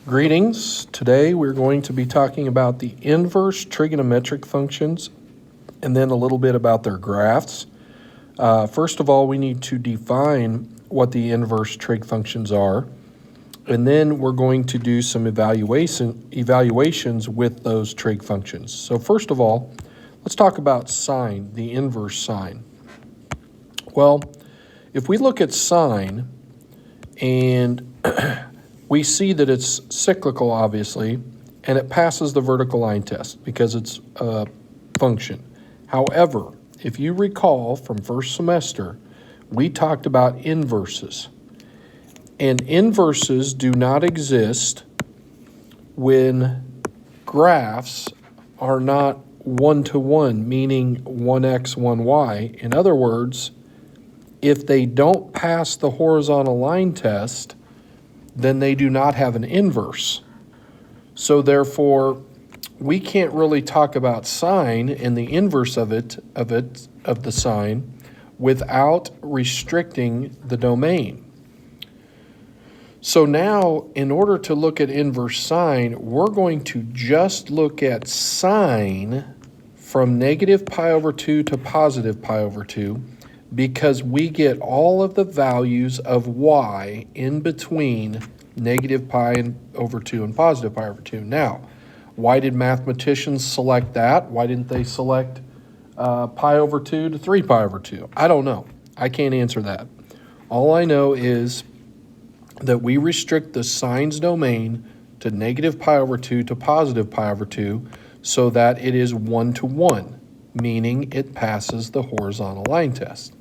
Greetings. Today we're going to be talking about the inverse trigonometric functions and then a little bit about their graphs. First of all, we need to define what the inverse trig functions are, and then we're going to do some evaluations with those trig functions. So first of all, let's talk about sine, the inverse sine. Well, if we look at sine and we see that it's cyclical, obviously, and it passes the vertical line test because it's a function. However, if you recall from first semester, we talked about inverses. And inverses do not exist when graphs are not one-to-one, meaning 1x, 1y. In other words, if they don't pass the horizontal line test, then they do not have an inverse. So therefore, we can't really talk about sine and the inverse of the sine without restricting the domain. So now, in order to look at inverse sine, we're going to just look at sine from negative pi over 2 to positive pi over 2, because we get all of the values of y in between negative pi over 2 and positive pi over 2. Now, why did mathematicians select that? Why didn't they select pi over 2 to 3 pi over 2? I don't know. I can't answer that. All I know is that we restrict the sine's domain to negative pi over 2 to positive pi over 2 so that it is one-to-one, meaning it passes the horizontal line test.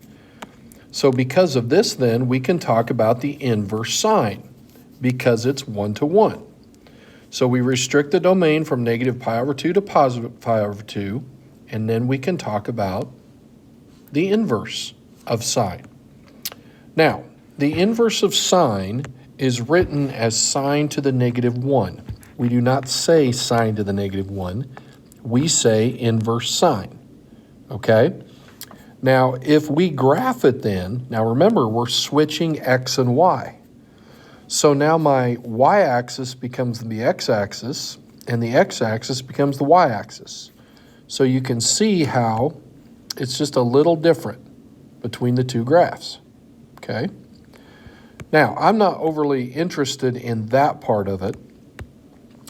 So because of this, then, we can talk about the inverse sine because it's one-to-one. So we restrict the domain from negative pi over 2 to positive pi over 2, and then we can talk about the inverse of sine. Now, the inverse of sine is written as sine to the negative 1. We do not say sine to the negative 1. We say inverse sine, okay? Now, if we graph it then, now remember, we're switching x and y. So now my y-axis becomes the x-axis, and the x-axis becomes the y-axis. So you can see how it's just a little different between the two graphs, okay? Now, I'm not overly interested in that part of it.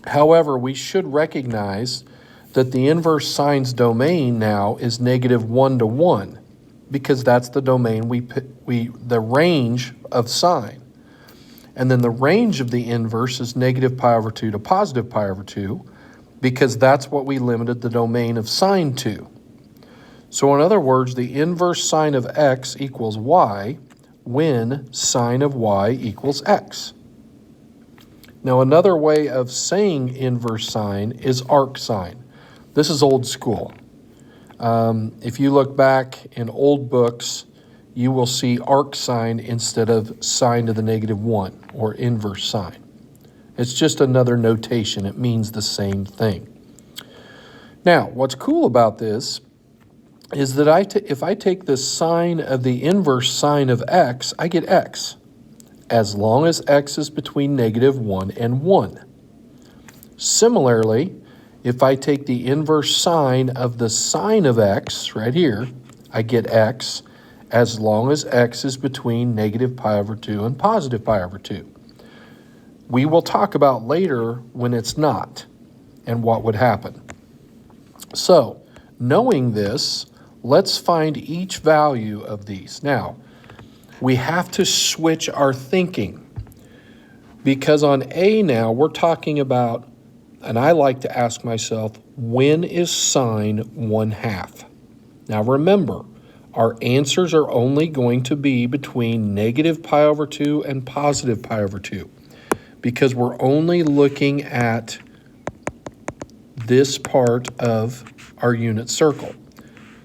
However, we should recognize that the inverse sine's domain now is negative 1-to-1 because that's the domain the range of sine. And then the range of the inverse is negative pi over 2 to positive pi over 2 because that's what we limited the domain of sine to. So in other words, the inverse sine of x equals y when sine of y equals x. Now another way of saying inverse sine is arc sine. This is old school. If you look back in old books, you will see arc sine instead of sine to the negative 1 or inverse sine. It's just another notation. It means the same thing. Now, what's cool about this is that if I take the sine of the inverse sine of x, I get x, as long as x is between negative 1 and 1. Similarly, if I take the inverse sine of the sine of x, right here, I get x, as long as x is between negative pi over 2 and positive pi over 2. We will talk about later when it's not and what would happen. So, knowing this, let's find each value of these. Now, we have to switch our thinking because on A now, we're talking about, and I like to ask myself, when is sine 1/2? Now remember, our answers are only going to be between negative pi over 2 and positive pi over 2 because we're only looking at this part of our unit circle.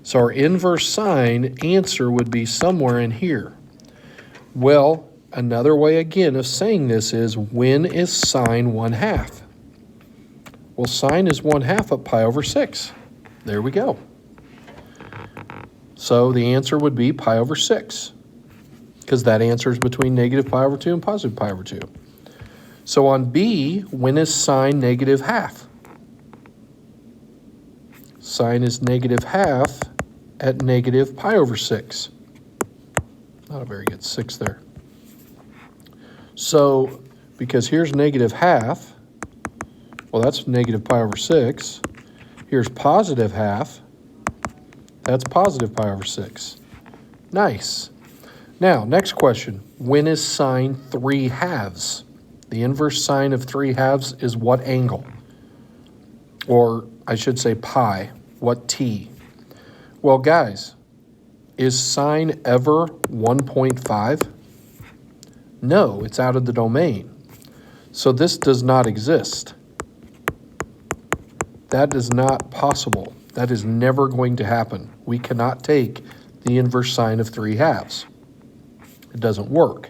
So our inverse sine answer would be somewhere in here. Well, another way again of saying this is, when is sine 1/2? Well, sine is 1/2 of pi over 6. There we go. So the answer would be pi over 6, because that answer is between negative pi over 2 and positive pi over 2. So on B, when is sine negative half? Sine is negative half at negative pi over 6. Not a very good 6 there. So, because here's negative half, well, that's negative pi over 6. Here's positive half. That's positive pi over 6. Nice. Now, next question. When is sine 3 halves? The inverse sine of 3 halves is what angle? Or I should say pi. What t? Well, guys, is sine ever 1.5? No, it's out of the domain. So this does not exist. That is not possible. That is never going to happen. We cannot take the inverse sine of 3 halves. It doesn't work.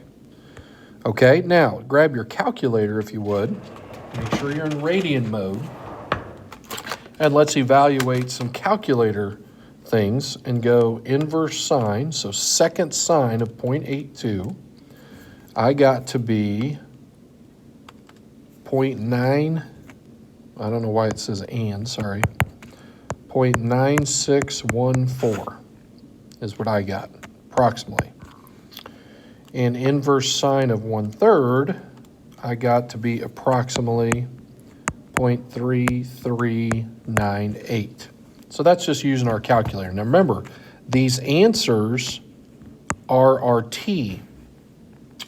Okay, now grab your calculator if you would. Make sure you're in radian mode. And let's evaluate some calculator things and go inverse sine, so second sine of 0.82. I got to be 0.9, I don't know why it says and, sorry. 0.9614 is what I got, approximately. And inverse sine of 1/3, I got to be approximately 0.3398. So that's just using our calculator. Now remember, these answers are our t,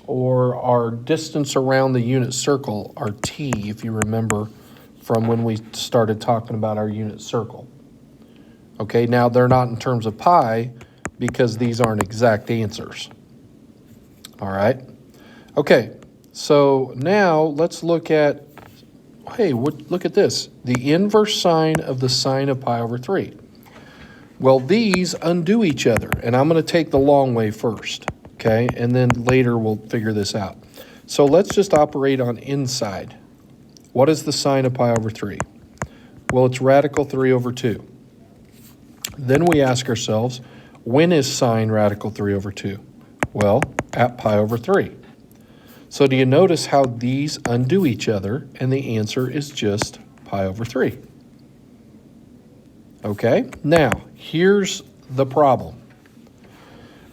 or our distance around the unit circle, our t, if you remember from when we started talking about our unit circle. Okay, now they're not in terms of pi because these aren't exact answers. All right. Okay, so now let's look at, hey, look at this. The inverse sine of the sine of pi over 3. Well, these undo each other, and I'm going to take the long way first, okay? And then later we'll figure this out. So let's just operate on inside. What is the sine of pi over 3? Well, it's radical 3 over 2. Then we ask ourselves, when is sine radical 3 over 2? Well, at pi over 3. So do you notice how these undo each other, and the answer is just pi over 3. Okay, now here's the problem.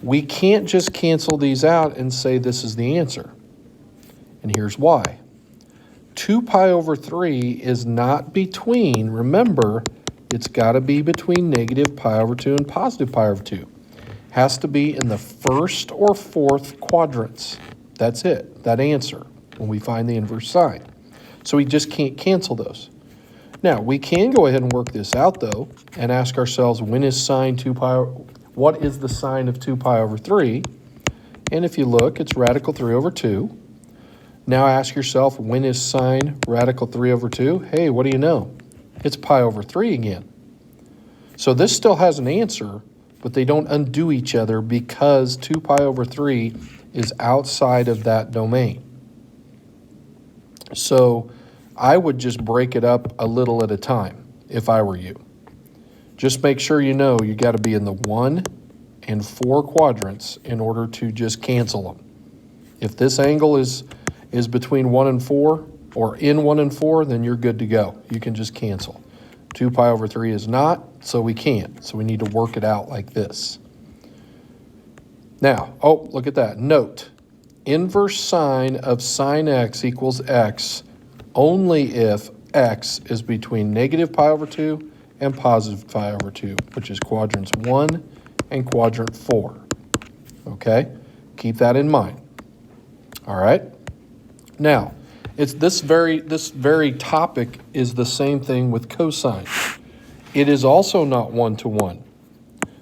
We can't just cancel these out and say this is the answer. And here's why. 2 pi over 3 is not between, remember, it's got to be between negative pi over 2 and positive pi over 2. Has to be in the first or fourth quadrants. That's it, that answer, when we find the inverse sine. So we just can't cancel those. Now, we can go ahead and work this out, though, and ask ourselves, when is sine 2 pi, what is the sine of 2 pi over 3? And if you look, it's radical 3 over 2. Now ask yourself, when is sine radical 3 over 2? Hey, what do you know? It's pi over 3 again. So this still has an answer, but they don't undo each other because 2 pi over 3 is outside of that domain. So I would just break it up a little at a time if I were you. Just make sure you know you got to be in the 1 and 4 quadrants in order to just cancel them. If this angle is between 1 and 4 or in 1 and 4, then you're good to go. You can just cancel. 2 pi over 3 is not, so we can't. So we need to work it out like this. Now, oh, look at that. Note, inverse sine of sine x equals x only if x is between negative pi over 2 and positive pi over 2, which is quadrants 1 and quadrant 4. Okay? Keep that in mind. All right? Now, it's this very topic is the same thing with cosine. It is also not 1-to-1.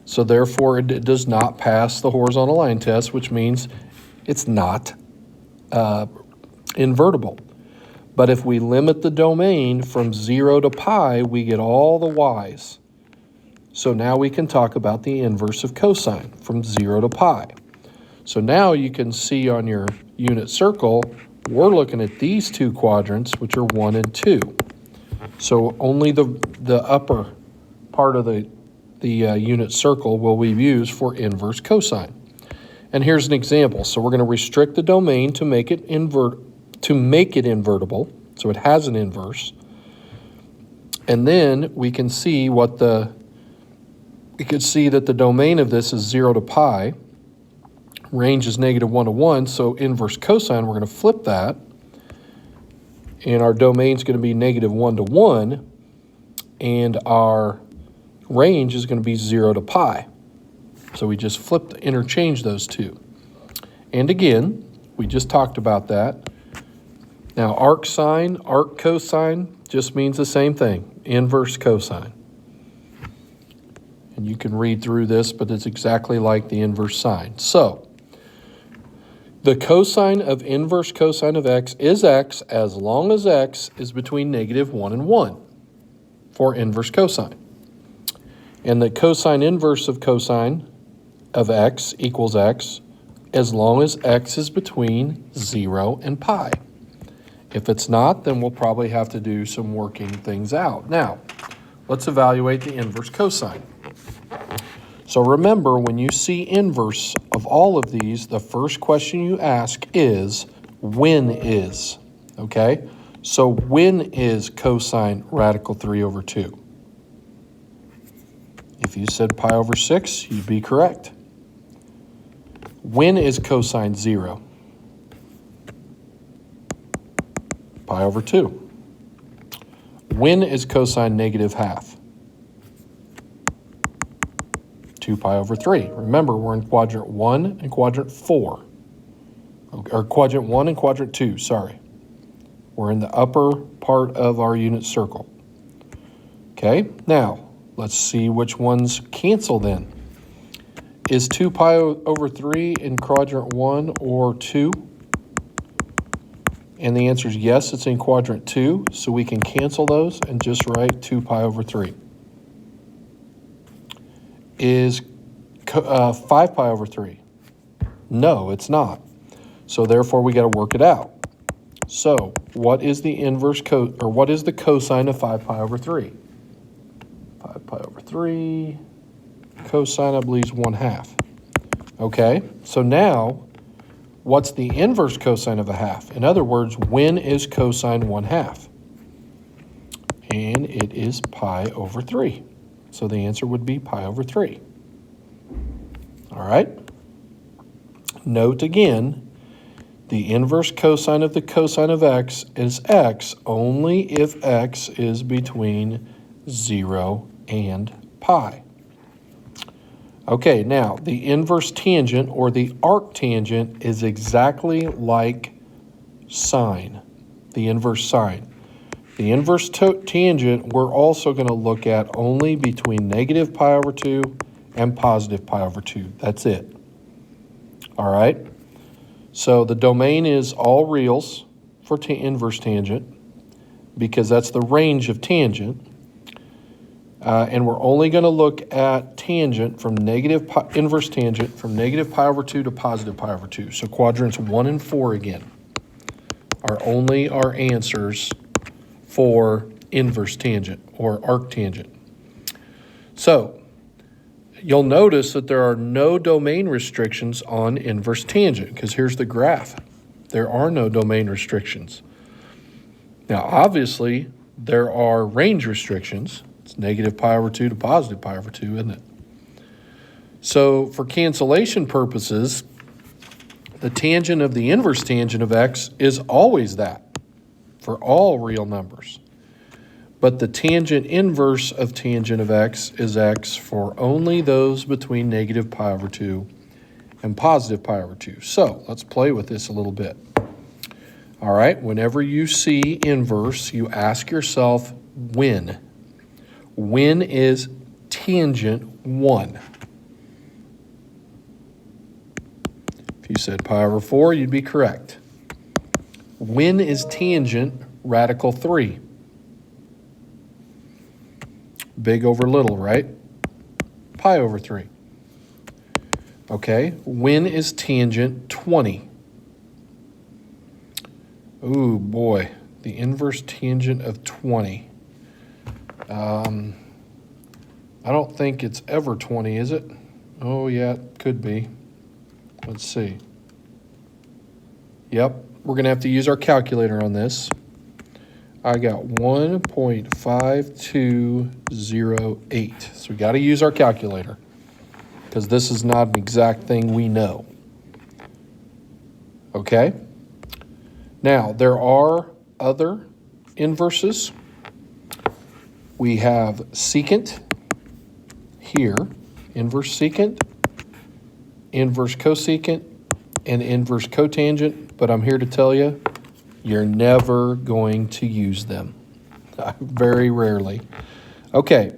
So therefore, it does not pass the horizontal line test, which means it's not invertible. But if we limit the domain from 0 to pi, we get all the y's. So now we can talk about the inverse of cosine from 0 to pi. So now you can see on your unit circle, we're looking at these two quadrants, which are 1 and 2. So only the upper part of the unit circle will we use for inverse cosine. And here's an example. So we're going to restrict the domain to make it to make it invertible, so it has an inverse. And then we can see that the domain of this is 0 to pi. Range is -1 to 1, so inverse cosine, we're going to flip that. And our domain is going to be -1 to 1, and our range is going to be 0 to pi. So we just interchange those two. And again, we just talked about that. Now, arc cosine just means the same thing, inverse cosine. And you can read through this, but it's exactly like the inverse sine. So, the cosine of inverse cosine of x is x as long as x is between -1 and 1 for inverse cosine. And the cosine inverse of cosine of x equals x as long as x is between 0 and pi. If it's not, then we'll probably have to do some working things out. Now, let's evaluate the inverse cosine. So remember, when you see inverse of all of these, the first question you ask is, when is? Okay? So when is cosine radical 3 over 2? If you said pi over 6, you'd be correct. When is cosine 0? Pi over 2. When is cosine -1/2? 2 pi over 3. Remember, we're in quadrant 1 and quadrant 4. Or quadrant 1 and quadrant 2, sorry. We're in the upper part of our unit circle. Okay, now, let's see which ones cancel then. Is 2 pi over 3 in quadrant 1 or 2? And the answer is yes, it's in quadrant 2, so we can cancel those and just write 2 pi over 3. Is 5 pi over 3? No, it's not. So therefore, we got to work it out. So what is the what is the cosine of 5 pi over 3? 5 pi over 3, cosine, I believe, is 1/2. Okay, so now, what's the inverse cosine of 1/2? In other words, when is cosine 1/2? And it is pi over 3. So the answer would be pi over 3. All right. Note again, the inverse cosine of the cosine of x is x only if x is between 0 and pi. Okay, now the inverse tangent or the arctangent is exactly like sine, the inverse sine. The inverse tangent we're also going to look at only between -pi over 2 and +pi over 2. That's it. All right? So the domain is all reals for inverse tangent because that's the range of tangent. And we're only going to look at tangent from inverse tangent from -pi over 2 to +pi over 2. So quadrants 1 and 4 again are only our answers for inverse tangent or arctangent. So you'll notice that there are no domain restrictions on inverse tangent because here's the graph. There are no domain restrictions. Now, obviously, there are range restrictions. It's -pi over 2 to +pi over 2, isn't it? So for cancellation purposes, the tangent of the inverse tangent of x is always that for all real numbers. But the tangent inverse of tangent of x is x for only those between -pi over 2 and +pi over 2. So let's play with this a little bit. All right, whenever you see inverse, you ask yourself when. When is tangent 1? If you said pi over 4, you'd be correct. When is tangent radical 3? Big over little, right? Pi over 3. Okay, when is tangent 20? Ooh, boy, the inverse tangent of 20. I don't think it's ever 20, is it? Oh, yeah, it could be. Let's see. Yep, we're going to have to use our calculator on this. I got 1.5208. So we got to use our calculator because this is not an exact thing we know. Okay? Now, there are other inverses. We have secant here, inverse secant, inverse cosecant, and inverse cotangent, but I'm here to tell you, you're never going to use them. Very rarely. Okay,